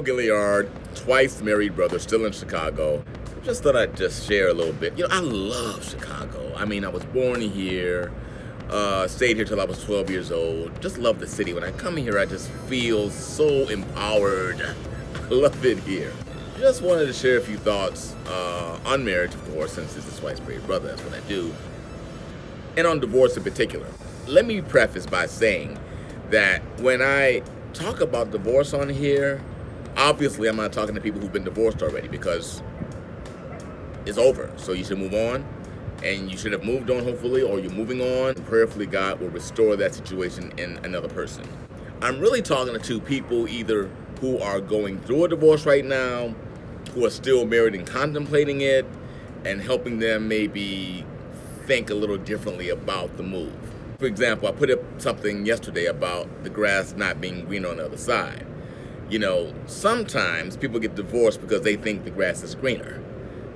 Carl Gilliard, twice married brother, still in Chicago. Just thought I'd just share a little bit. I love Chicago. I mean, I was born here, stayed here till I was 12 years old. Just love the city. When I come here, I just feel so empowered. I love it here. Just wanted to share a few thoughts on marriage, of course, since it's a twice married brother, that's what I do. And on divorce in particular. Let me preface by saying that when I talk about divorce on here, obviously I'm not talking to people who've been divorced already, because it's over. So you should move on, and you should have moved on, hopefully, or you're moving on. Prayerfully, God will restore that situation in another person. I'm really talking to people either who are going through a divorce right now, who are still married and contemplating it, and helping them maybe think a little differently about the move. For example, I put up something yesterday about the grass not being green on the other side. Sometimes people get divorced because they think the grass is greener.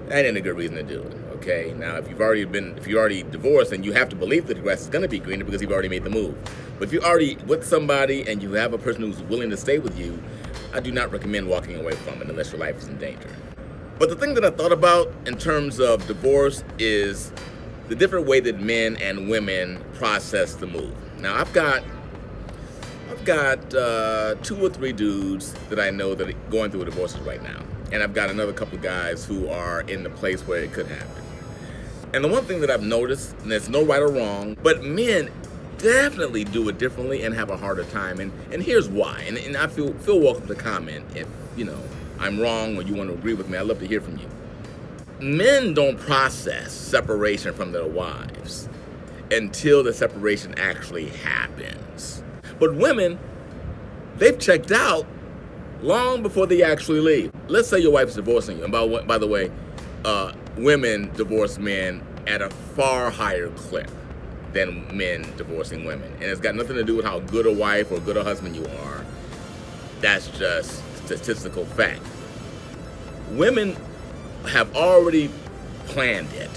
That ain't a good reason to do it, okay? Now, if you're already divorced, then you have to believe that the grass is going to be greener because you've already made the move. But if you're already with somebody and you have a person who's willing to stay with you, I do not recommend walking away from it unless your life is in danger. But the thing that I thought about in terms of divorce is the different way that men and women process the move. Now, I've got 2 or 3 dudes that I know that are going through divorces right now. And I've got another couple of guys who are in the place where it could happen. And the one thing that I've noticed, and there's no right or wrong, but men definitely do it differently and have a harder time. And here's why. And I feel welcome to comment if, I'm wrong or you want to agree with me. I'd love to hear from you. Men don't process separation from their wives until the separation actually happens. But women, they've checked out long before they actually leave. Let's say your wife's divorcing you. And by the way, women divorce men at a far higher clip than men divorcing women. And it's got nothing to do with how good a wife or good a husband you are. That's just statistical fact. Women have already planned it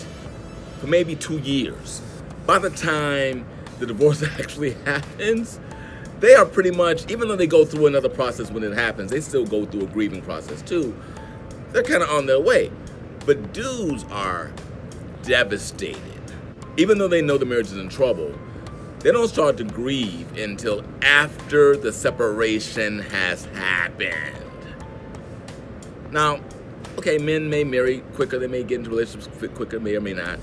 for maybe 2 years. By the time the divorce actually happens, they are pretty much, even though they go through another process when it happens, they still go through a grieving process too. They're kind of on their way. But dudes are devastated. Even though they know the marriage is in trouble, they don't start to grieve until after the separation has happened. Now, okay, men may marry quicker, they may get into relationships quicker, may or may not.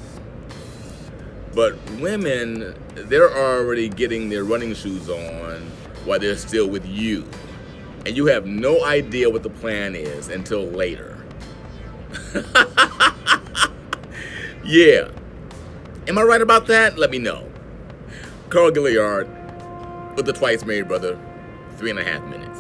But women, they're already getting their running shoes on while they're still with you. And you have no idea what the plan is until later. Yeah. Am I right about that? Let me know. Carl Gilliard with the twice married brother, 3.5 minutes.